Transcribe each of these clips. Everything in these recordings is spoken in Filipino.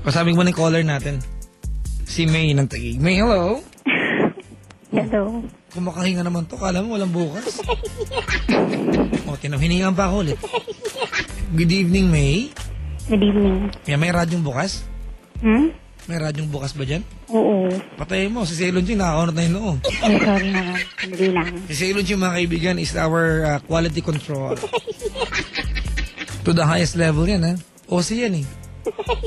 Kasabing mo na yung caller natin. Si May ng Taguig. May, hello? Hello. Kumakahinga naman to. Kala mo walang bukas. O, hiningan pa ako ulit. Good evening, May. Good evening. May radyong bukas? May radyong bukas ba dyan? Oo. Patayin mo. Si Ceylon Ching, nakakaunat na yung loob. Ay, sorry naman. Sandali lang. Si Ceylon Ching, mga kaibigan, is our quality control. To the highest level yan, ha? OC yan, eh.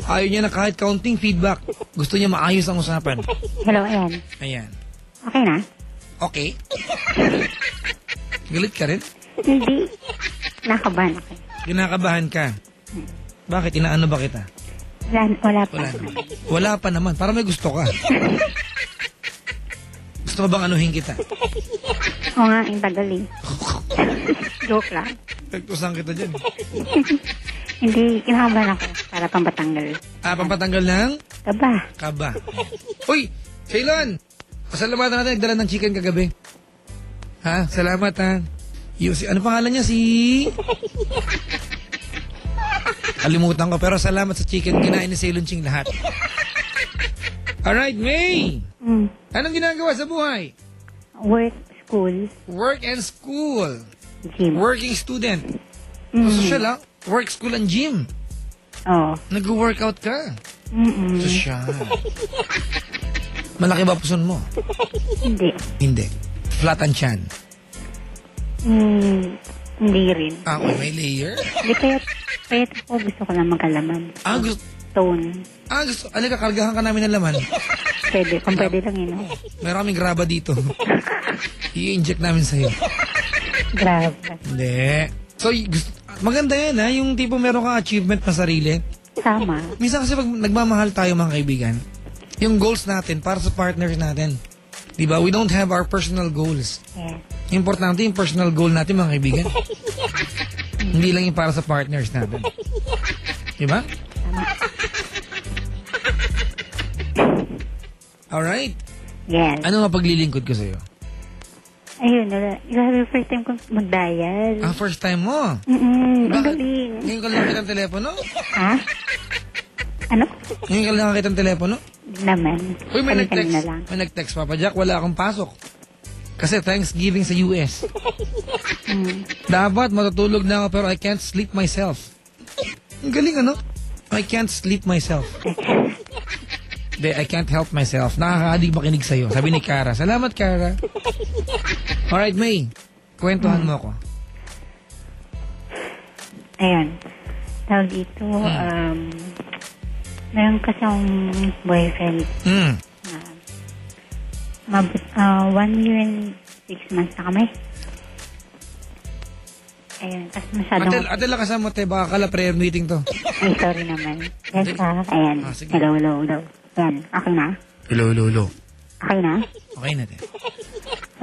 Ayaw niya na kahit counting feedback. Gusto niya maayos ang usapan. Hello, ayan. Ayan. Okay na? Okay. Galit ka rin? Hindi. Nakabahan ako. Kinakabahan ka. Bakit? Inaano ba kita? Wala pa. Wala pa naman. Para may gusto ka. Gusto mo bang anuhin kita? Oo nga, yung tagal eh. Joke lang. Tagtusan kita dyan. Hindi, kinakabahan ako para pampatanggal. Pampatanggal ng? Kaba. Uy, Ceylon! Pasalamatan natin, nagdala ng chicken kagabi. Ha? Salamat, ha? Ano pangalan niya? Kalimutan ko, pero salamat sa chicken. Kinain ni Ceylon Ching lahat. Alright, May! Anong ginagawa sa buhay? Work, school. Work and school. Gym. Working student. Social, ha? Work, school, and gym. Oo. Nag-workout ka. Social. Malaki ba puson mo? Hindi. Flat ang chan? Hindi rin. Okay, may layer? Hindi, kaya ako gusto ko lang magkalaman. Gusto. Tone. Gusto. Alika, kargahan ka namin ng laman. Pwede, kung pwede lang yun. Maraming graba dito. I-inject namin sa'yo. Grabe. Hindi. So, maganda yan, ha? Yung tipo meron kang achievement na sarili. Tama. Minsan kasi pag nagmamahal tayo, mga kaibigan, yung goals natin para sa partners natin. Diba? We don't have our personal goals. Yes. Importante yung personal goal natin, mga kaibigan. Hindi lang yung para sa partners natin. Diba? Alright. Yes. Ano nga paglilingkod ko sa'yo? Ayun, yung first time ko mag-dial. First time mo? Ang galing. Ngayon ka lang nakita ang telepono? Ha? Ano? Ngayon ka lang nakita ang telepono? Naman. Uy, may nag-text, Papa Jack, wala akong pasok. Kasi Thanksgiving sa US. Dapat matutulog na ako pero I can't sleep myself. Ang galing, ano? I can't sleep myself. I can't help myself. Nakakaadig makinig sa'yo. Sabi ni Kara. Salamat, Kara. Alright, May. Kwentuhan mo ako. Ayun. Tawag dito, meron kasi akong boyfriend. 1 year and 6 months na kami. Ayun, kasi masyadong... Ate, lakasan mo, te. Baka kala prayer meeting to. Ay, sorry naman. Yes, ayan. Hello. Ayan, okay na? Hello. Okay na? Okay na, te.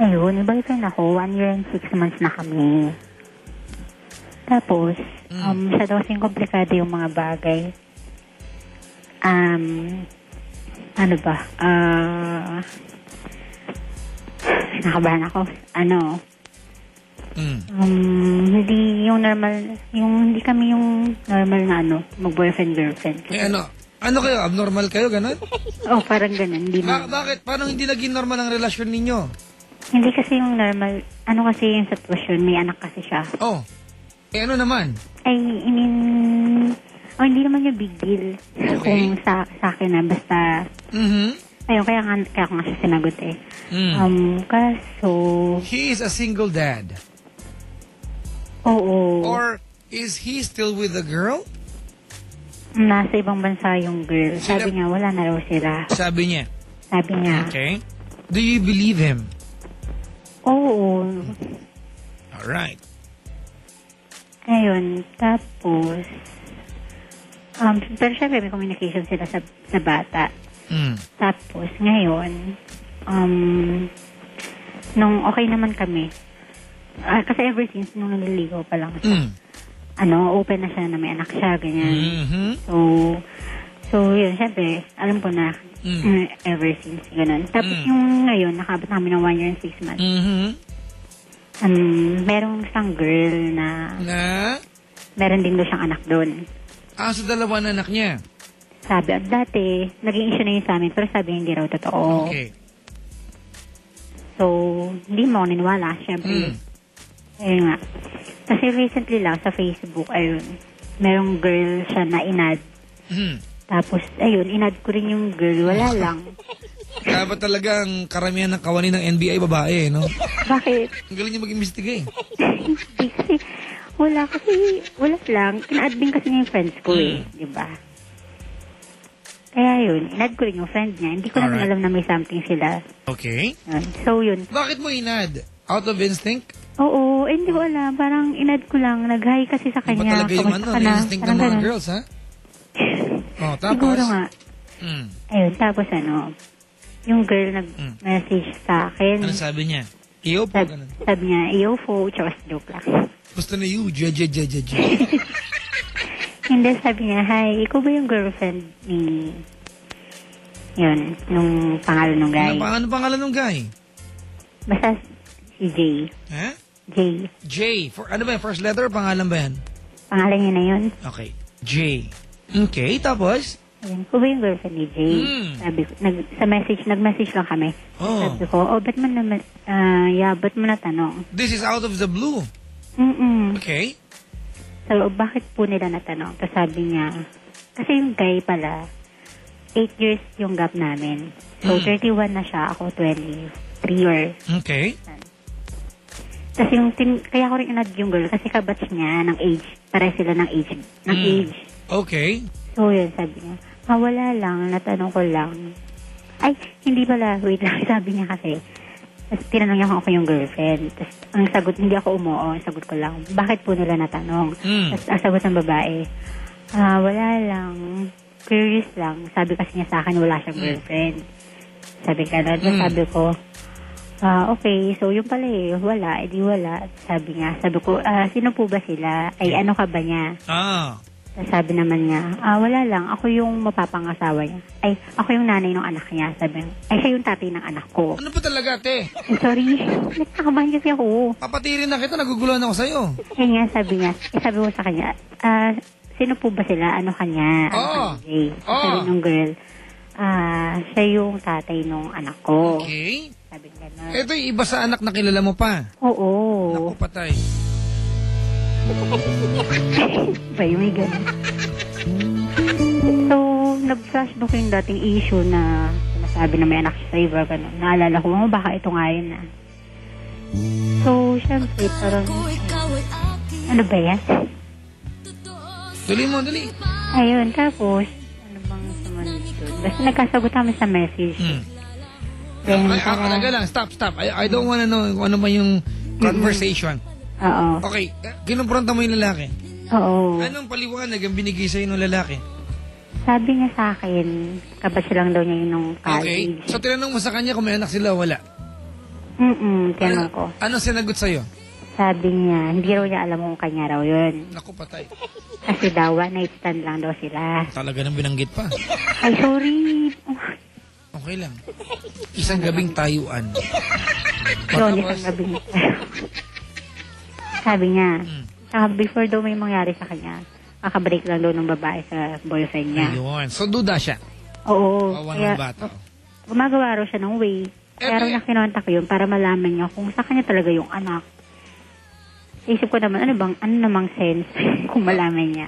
Ayun, may boyfriend ako. 1 year and 6 months na kami. Tapos, masyado kasing komplikado yung mga bagay. Ano ba? Nakabahan ako. Hindi yung normal, hindi kami yung normal na mag-boyfriend-girlfriend. Ano kayo? Abnormal kayo, ganun? Parang ganun. Bakit? Paano hindi naging normal ang relasyon ninyo? Hindi kasi yung normal, kasi yung sitwasyon, may anak kasi siya. Ano naman? Hindi naman yung big deal. Okay. Kung sa akin na, basta... Ayun, kaya ko nga siya sinagot eh. Kaso... He is a single dad. Oo. Or is he still with the girl? Nasa ibang bansa yung girl. Sabi niya, wala na raw sila. Sabi niya? Sabi niya. Okay. Do you believe him? Oo. Alright. Ngayon, tapos... pero syempre may communication sila sa bata. Tapos, ngayon, nung okay naman kami, kasi ever since nung naliligaw pa lang siya, open na siya na may anak siya, ganyan. So yun, syempre, alam ko na, ever since, ganun. Tapos yung ngayon, nakabot namin ng 1 year and 6 months. Merong isang girl na meron din daw siyang anak doon. Ah, so dalawa na anak niya. Sabi, at dati, naging issue na yun sa amin, pero sabi hindi raw totoo. Okay. So, hindi mo ako niniwala, syempre. Ayun nga. Kasi recently lang sa Facebook, ayun, merong girl siya na inad. Tapos, ayun, inad ko rin yung girl, wala lang. Dapat talaga ang karamihan ng kawani ng NBI babae, no? Bakit? Ang galing niya mag-imbestiga eh. Kasi, wala lang. Ina-add din kasi niya yung friends ko eh, di ba? Kaya yun, inad ko rin yung friend niya. Hindi ko naman alam na may something sila. Okay. Yun. So yun. Bakit mo inad? Out of instinct? Oo, hindi ko alam. Parang inad ko lang. Nag-hi kasi sa Iba kanya. talaga yung Kamusta ka na? instinct ng Parang mga ganun. girls, ha? Oh, tapos? Siguro nga. Mm. Ayun, tapos yung girl nag-message sa akin. Ano sabi niya? Iyo po, ganun. Sabi niya, iyo po, Charles joke lang. Basta na you, je. Hindi, sabi niya, hi, ikaw ba yung girlfriend ni... Yun, nung pangalan ng guy. Ano pangalan ng guy? Basta si Jay. Ha? Jay. J. Ano ba yan? First letter o pangalan ba yan? Pangalan niya na yun. Okay. J. Okay, tapos? Ayun, ikaw ba yung girlfriend ni Jay? Sabi ko, nag-message lang kami. Oh. Sabi ko, ba't mo naman, ba't mo natanong? This is out of the blue. Okay. So, bakit po nila natanong? Tapos sabi niya, kasi yung guy pala, 8 years yung gap namin. So, 31 na siya, ako 23 or... Okay. Tapos kaya ko rin inad yung girl kasi kabatch niya ng age. Pare sila ng age. Okay. So, yun, sabi niya, wala lang, natanong ko lang. Ay, hindi pala, wait lang, sabi niya kasi. Tapos tinanong niya kung ako yung girlfriend. Tapos ang sagot, hindi ako umuo, ang sagot ko lang, bakit po nila natanong? Tapos ang sagot ng babae, wala lang, curious lang. Sabi kasi niya sa akin, wala siyang girlfriend. Sabi ka na, sabi ko, okay, so yung pala wala, edi wala. Sabi ko, sino po ba sila? Ay, ano ka ba niya? Sabi naman niya, wala lang, ako yung mapapangasawa niya. Ay, ako yung nanay ng anak niya. Sabi niya, ay, siya yung tatay ng anak ko. Ano pa talaga, te? Sorry, nagkakabahan kasi ako. Papatirin na kita, naguguluhan ako sa'yo. Kaya nga, sabi ko sa kanya, sino po ba sila? Ano kanya? Ano kanya? Sabi nung girl, siya yung tatay ng anak ko. Okay. Sabi nga na. Ito yung iba sa anak na kilala mo pa. Oo. Naku, patay. Bay, may ganun. So, nag-flashback yung dating issue na sinasabi na may anak siya sa iba, gano'n. Naalala ko, baka ito nga yun na. So, syempre, parang, ano ba yan? Dali mo, dali. Ayun, tapos, ano bang sumunod doon? Basta nagkasagot kami sa message. Then, Talaga lang, stop. I don't wanna know kung ano ba yung conversation. Oo. Okay, kinumpronta mo yung lalaki. Oo. Anong paliwanag ang binigay sa'yo ng lalaki? Sabi niya sa akin, kabatch lang daw niya yun nung Okay, college. so tinanong mo sa kanya kung may anak sila o wala? Tinanong ko. Ano sinagot sa'yo? Sabi niya, hindi raw niya alam kung kanya raw yun. Naku, patay. Kasi daw, one night stand lang daw sila. Talaga nang binanggit pa. Ay, sorry. Okay lang. Isang gabing tayuan. Yun, isang gabi niya. Sabi niya, before daw may mangyari sa kanya, kakabreak lang daw ng babae sa boyfriend niya. Ayun. So, duda siya. Oo. Kawan Kaya, ng bata. gumagawa raw siya ng way. Kaya raw niya kinontak yun para malaman niya kung sa kanya talaga yung anak. Isip ko naman, ano namang sense kung malaman niya.